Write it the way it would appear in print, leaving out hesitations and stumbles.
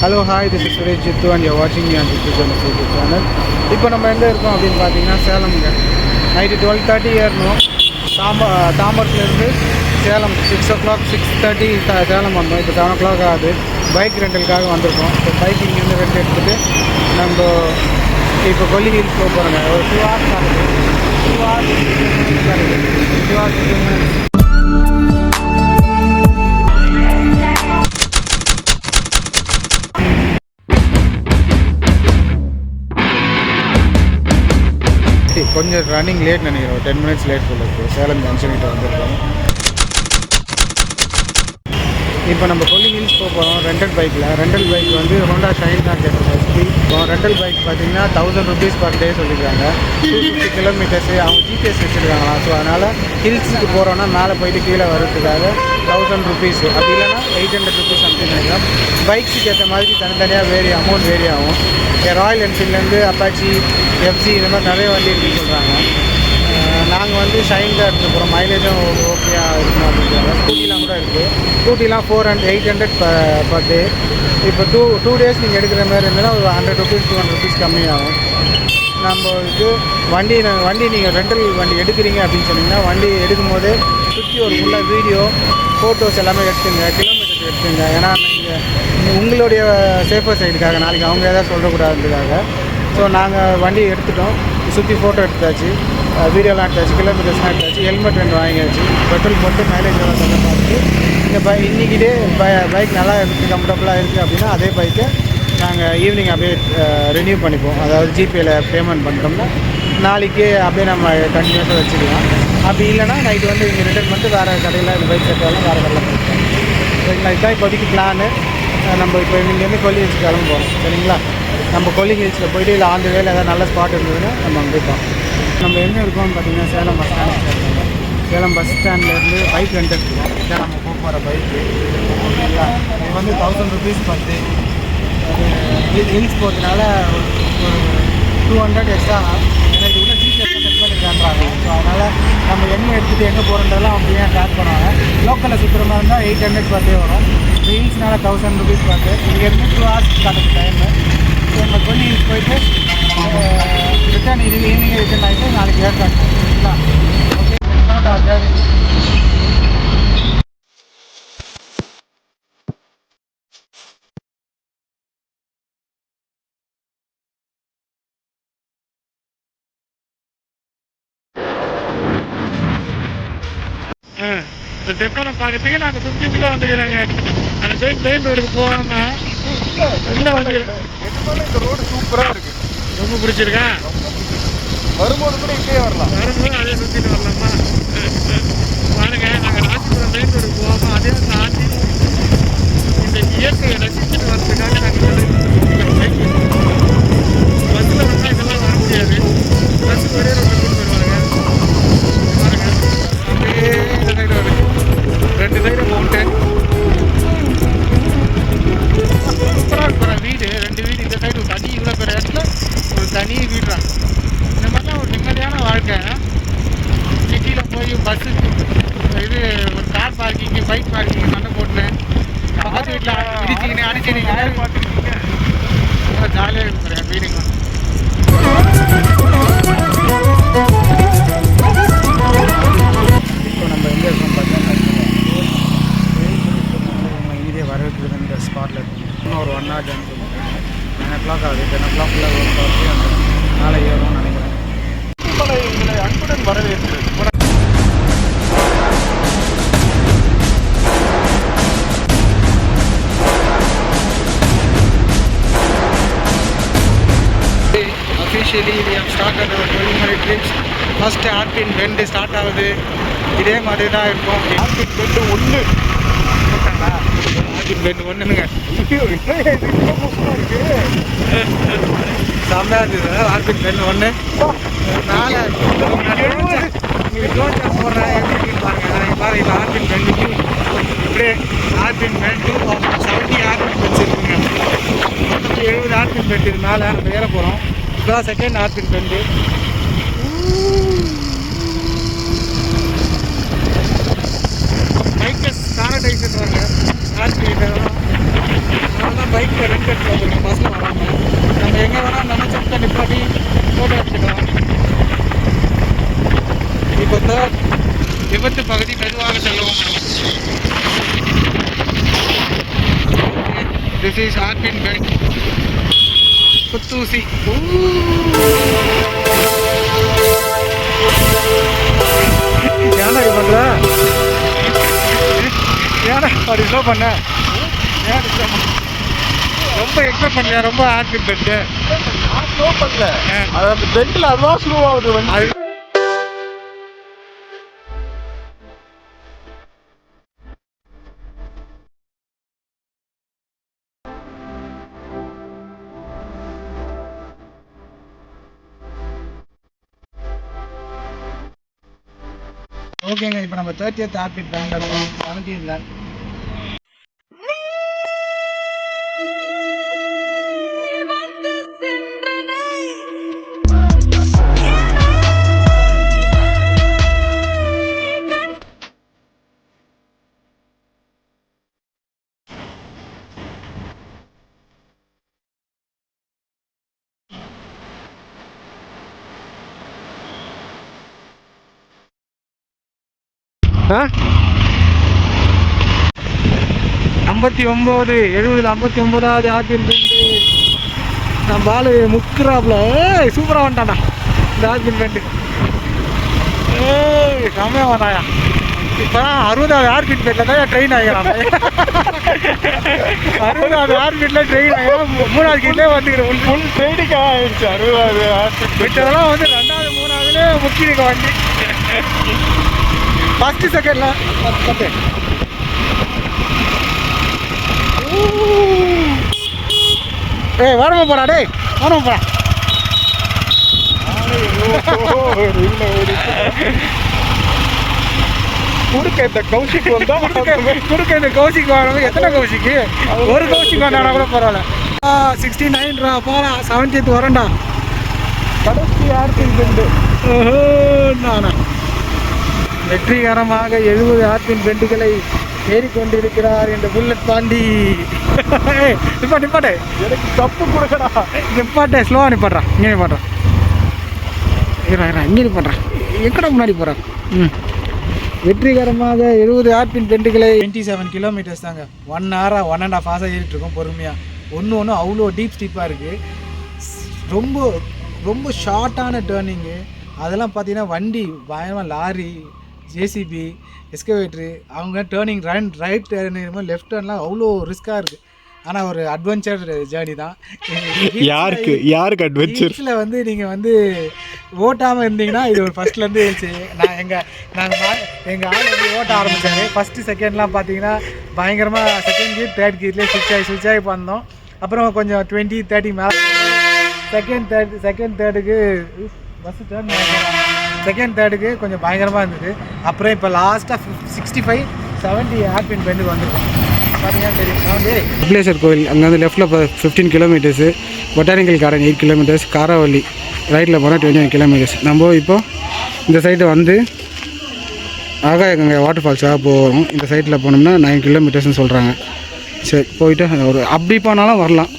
Hello, hi, this is Suresh Jittu and you're watching me on Jittu Jonas YouTube channel. இப்போ நம்ம எங்கே இருக்கோம் அப்படின்னு பார்த்தீங்கன்னா சேலம்ங்க. நைட்டு 12:30 ஏறணும். தாம்பரத்துலேருந்து சேலம் 6 o'clock 6:30 சேலம் வந்தோம். இப்போ 7 o'clock ஆகுது. பைக் ரெண்டலுக்காக வந்திருக்கோம். இப்போ பைக் இங்கேருந்து ரெண்ட் எடுத்துகிட்டு நம்ம இப்போ கொல்லி ஹில்ஸ் போக போகிறோங்க. ஒரு 2 hours ஆகுது. 2 hours 2 hours 2 minutes. கொஞ்சம் ரன்னிங் லேட் நினைக்கிறோம். 10 minutes லேட் போல இருக்குது. சேலம் ஜங்ஷன்கிட்ட வந்திருக்கோம். இப்போ நம்ம கொல்லி ஹில்ஸ் போக போகிறோம் ரெண்டல் பைக்கில். ரெண்டல் பைக் வந்து ஹோண்டா ஷைன் தான் கேட்டிருக்கோம். இப்போ ரெண்டல் பைக் பார்த்தீங்கன்னா 1000 rupees பர் டே சொல்லியிருக்காங்க. 250 kilometers அவங்க ஜிபிஎஸ் வச்சுருக்காங்களாம். ஸோ அதனால் ஹில்ஸுக்கு போகிறோன்னா மேலே போயிட்டு கீழே வர்றதுக்காக 1000 rupees, அப்படி இல்லைன்னா 800 rupees சம்திங் நினைக்கிறோம். பைக்ஸுக்கு ஏற்ற மாதிரி தனித்தனியாக அமௌண்ட் வேரி ஆகும். ராயல் என்ஃபீல்ட்லேருந்து அப்பாச்சி, எஃப்சி இந்த மாதிரி நிறைய வண்டி இருக்குன்னு சொல்கிறாங்க. நாங்கள் வந்து ஷைன் தான் எடுத்து போகிறோம். மைலேஜும் ஓகேயாக இருக்கணும் அப்படின்றாங்க. ஸ்கூட்டிலாம் கூட இருக்குது. ஸ்கூட்டிலாம் 800 பர் டே. இப்போ டூ டேஸ் நீங்கள் எடுக்கிற மாதிரி இருந்தால் ஒரு 100 rupees 200 rupees கம்மியாகும். நம்ம இது வண்டி நீங்கள் ரெண்டல் வண்டி எடுக்கிறீங்க அப்படின்னு சொன்னீங்கன்னா வண்டி எடுக்கும் போது சுற்றி ஒரு ஃபுல்லாக வீடியோ ஃபோட்டோஸ் எல்லாமே எடுத்துங்க, கிலோமீட்டர்ஸ் எடுத்துங்க. ஏன்னா நீங்கள் உங்களுடைய சேஃபர் சைடுக்காக நாளைக்கு அவங்க எதாவது சொல்லக்கூடாதுக்காக. ஸோ நாங்கள் வண்டி எடுத்துட்டோம். சுற்றி ஃபோட்டோ எடுத்தாச்சு, வீடியோலாம் எடுத்தாச்சு, கிலோமீட்டர்ஸ்லாம் எடுத்தாச்சு, ஹெல்மெட் 2 வாங்கியாச்சு, பெட்ரோல் போட்டு மைலேஜ் எல்லாம் சொல்ல பார்த்துட்டு இந்த இன்றைக்கிட்டே பைக் நல்லா இருக்குது, கம்ஃபர்டபுளாக இருக்குது அப்படின்னா அதே பைக்கை நாங்கள் ஈவினிங் அப்படியே ரினியூ பண்ணிப்போம். அதாவது ஜிபேயில் பேமெண்ட் பண்ணிட்டோம்னா நாளைக்கு அப்படியே நம்ம கண்டினியூஸாக வச்சுக்கலாம். அப்படி இல்லைனா நைட்டு வந்து இங்கே ரிட்டர்ன் பண்ணிட்டு வேறு கடையில் இந்த பைக் செட்டாலும் வேறு கடையில் போயிட்டோம். சரிங்களா? இதுதான் இப்போதைக்கு பிளானு. நம்ம இப்போ இங்கேருந்து கொல்லி ஹில்ஸ் கிளம்புவோம். சரிங்களா? நம்ம கொல்லி ஹில்ஸில் போய்ட்டு இல்லை ஆந்த வேலை ஏதாவது நல்ல ஸ்பாட் இருந்ததுன்னா நம்ம அங்கே போய்ப்போம். நம்ம எங்கே இருக்கோம்னு பார்த்தீங்கன்னா சேலம் பஸ் ஸ்டாண்ட் இருக்கோம். சேலம் பஸ் ஸ்டாண்ட்லேருந்து பைக் ரெண்ட் எடுத்துருக்கோம். இதான் நம்ம போகிற பைக்கு. ஓகேங்களா? இது வந்து 1000 rupees பர் டே. ஹில்ஸ் போகிறதுனால ஒரு 200 எக்ஸ்ட்ரா. ஏன்னா இது உள்ள ஜிபிஎஸ் செட் பண்ணிருக்கான்றாங்க. ஸோ அதனால் நம்ம எங்கே எடுத்துகிட்டு எங்கே போகிறதெல்லாம் அப்படியே ட்ராக் பண்ணுவாங்க. லோக்கலில் சுற்றுற மாதிரி இருந்தால் 800 பர் டே வரும். ஹில்ஸ்னால 1000 rupees பர் டே. இங்கேருந்து 2 hours காட்டுது டைமு. ஸோ நம்ம கொல்லி ஹில்ஸ் போயிட்டு ரிட்டர்ன் ஈவினிங் ரிட்டர்ன் ஆகிட்டு நாளைக்கு ஏற்காடு. சரிங்களா? ஓகே. இந்த தெப்பனை பார்க்கறதுக்கு நாங்கள் சுற்றி உள்ளே வந்துக்கிறோங்க. அந்த சைட் மெயின் ரோடுக்கு போகாமல் உள்ளே வந்துக்கிறோம். இந்த ரோடு சூப்பராக இருக்குது. ரொம்ப பிடிச்சிருக்கா? வரும்போது கூட இப்படியே வரலாம். வரும்போது அதே சுற்றிட்டு வரலாமா? பாருங்க, நாங்கள் ராசிபுரம் மெயின் ரோடுக்கு போகாமல் அதே தாண்டி இந்த இயற்கையை ரசிச்சுட்டு வர்றதுக்காக நாங்கள் பஸ்ஸில் வந்தால் இதெல்லாம் வர முடியாது. பஸ்ஸுக்கு ஒரே ரோட்டில் கூட்டு வருவாங்க. பாருங்க, அப்படியே இந்த சைடு வருது. 2 சைடு மவுண்டன். சூப்பராக இருக்கிற வீடு. 2 வீடு. இந்த சைடு ஒரு தனி இவ்வளோ பெரிய இடத்துல ஒரு தனி வீடுறாங்க. இந்த மாதிரிலாம் ஒரு நிம்மதியான வாழ்க்கை. சிட்டியில் போய் பஸ்ஸு இது ஒரு கார் பார்க்கிங்கு, பைக் பார்க்கிங்கு சண்டை போட்டுனேன் பக்கத்து வீட்டில் இடிச்சிக்கினே அடிச்சிக்கினே ரொம்ப ஜாலியாக இருக்கிறேன் வீடுங்க. இப்போ நம்ம எங்கே இருக்கோம் பார்த்தா இங்கே வரவேற்கிறது இந்த ஸ்பாட்டில் இருக்கும். இன்னும் ஒரு 1 hour ஜாயின் பண்ணுவோம். 9 o'clock ஆகுது. 10 o'clock பார்த்து அந்த நாளை ஏறும்னு நினைக்கிறேன். எங்களை அன்புடன் வரவேற்கிறது. Officially we have started our 12-minute trips. First Arpin Bend start ஆகுது. இதே மாதிரி தான் இருக்கும். Arpin Bend 1 போட்டாங்களா? Arpin Bend 1னுங்க. செம்மையாக இருந்தது. Arpin Bend 1 மேலே நீங்கள் க்ளோஸாக போடுறேன் எப்படி பாருங்கள். பாருங்க Arpin Bend 2 இப்படியே Arpin Bend 2 70 Arpin Bends இருக்குங்க. 70 Arpin Bend இது மேலே நம்ம ஏற போகிறோம். இதுதான் செகண்ட் Arpin Bend. பைக்கர்ஸ் பேரடைஸ்ன்றாங்க. Arpin இதெல்லாம் பைக் ரெண்ட் எடுத்துக்கலாம் பஸ்ஸில் வராமல். நம்ம எங்கே வேணால் நினச்சோம்னா நிப்பாட்டி ஃபோட்டோ எடுத்துக்கலாம். இப்போ தேர்ட் விபத்து பகுதி மெதுவாக செல்லும். திஸ் இஸ் ஹார்பின் பெல்ட் புத்தூசி. ஏன்னா இது பண்ணுற ஏன்னா அப்படி ஸ்லோ பண்ண ஏன் ரொம்ப எக்ஸ்பெக்ட் பண்ணலையா? ரொம்ப ஹார்பின் பெல்ட்டு ஸ்லோ பண்ணல, அது பெல்ட்டில் அதுதான் ஸ்லோ ஆகுது வந்து. ஓகேங்க, இப்போ நம்ம 30th ஹார்பின் பெல்ட் இருக்கோம். 17th. ஆ 59 70 59வது ஹார்பின் பெல்ட்டு. நம்ம ஆளு முக்குறாப்புல. சூப்பராக வந்துட்டான்டா இந்த ஹார்பின் பெல்ட்டு. செம்மையாக வந்தாயா. இப்போ 60வது ஹார்பின் பெல்ட்டில் தான் ட்ரெயின் ஆகிறான். 60வது ஹார்பின்ல ட்ரெயின் ஆகிறான். 3வது கீழே வந்துக்கிறேன். ஃபுல் ட்ரெயினுக்காக ஆயிடுச்சு 60வது ஹார்பின். மிச்சதெல்லாம் வந்து 2வது 3வதுல முக்கிய வண்டி. ஃபஸ்ட்டு செகண்டில் பத்து. ஏய் வரமா போடா, டேய் வரமா போடா. குறுக்க இந்த கௌஷிக் வந்தா குறுக்க இந்த கௌஷிக் வாங்க. எத்தனை கௌஷிக்கு? ஒரு கௌஷிக் வந்தானா கூட பரவாயில்ல. 69 போடா. 70th வரேன்டா. கடைசி ஹார்பின் பெல்ட். நானா வெற்றிகரமாக 70 ஹார்பின் பெல்ட்டுகளை ஏறிக்கொண்டிருக்கிறார் இந்த புல்லட் பாண்டி. நிப்பாட்டு எனக்கு தப்பு கொடுக்கடா. நிப்பாட்டே, ஸ்லோவாக நிப்பாட்றான். இங்கே நிப்பாட்றான். இங்கே நிப்பாட்றான். எக்கடா முன்னாடி போகிறான். வெற்றிகரமாக 70 ஹார்பின் பெல்ட்டுகளை 27 கிலோமீட்டர்ஸ் தாங்க. 1 hour 1.5 hours ஏறிட்டுருக்கோம் பொறுமையாக. ஒன்று அவ்வளோ டீப் ஸ்டீப்பாக இருக்குது. ரொம்ப ரொம்ப ஷார்ட்டான டேர்னிங்கு. அதெல்லாம் பார்த்தீங்கன்னா வண்டி பயமாக லாரி, ஜேசிபி, எஸ்கவேட்ரு அவங்க டேர்னிங் ரைட் டேர்னிங் லெஃப்ட் டேர்ன்லாம் அவ்வளோ ரிஸ்க்காக இருக்குது. ஆனால் ஒரு அட்வென்ச்சர் ஜேர்னி தான். யாருக்கு அட்வென்ச்சர்? ஹில்ஸில் வந்து நீங்கள் வந்து ஓட்டாமல் இருந்தீங்கன்னா இது ஒரு ஃபஸ்ட்லேருந்து இருந்துச்சு. எங்கள் ஆள் வந்து ஓட்ட ஆரம்பித்தார். ஃபஸ்ட்டு செகண்ட்லாம் பார்த்தீங்கன்னா பயங்கரமாக செகண்ட் கியர் தேர்ட் கியர்லேயே சுவிட்ச் ஆகி வந்தோம். அப்புறம் கொஞ்சம் 20-30 மேலே செகண்ட் தேர்டுக்கு பஸ்ஸு டேர்ன் செகண்ட் தேர்டுக்கு கொஞ்சம் பயங்கரமாக இருந்தது. அப்புறம் இப்போ லாஸ்ட்டாக 65-70 ஹார்பின் பெல்ட்டுக்கு வந்துருக்கோம். பார்த்தீங்கன்னா தெரியும். விக்லேஸ்வர் கோயில் அங்கேருந்து லெஃப்ட்டில் 15 கிலோமீட்டர்ஸு, பொட்டானிக்கல் கார்டன் 8 கிலோமீட்டர்ஸ், காராவள்ளி ரைட்டில் போனால் 21 கிலோமீட்டர்ஸ். நம்ம இப்போது இந்த சைடு வந்து ஆகாயகங்கை வாட்டர் ஃபால்ஸாக போகிறோம். இந்த சைட்டில் போனோம்னா 9 கிலோமீட்டர்ஸ்னு சொல்கிறாங்க. சரி போயிட்டு ஒரு அப்படி போனாலும் வரலாம்.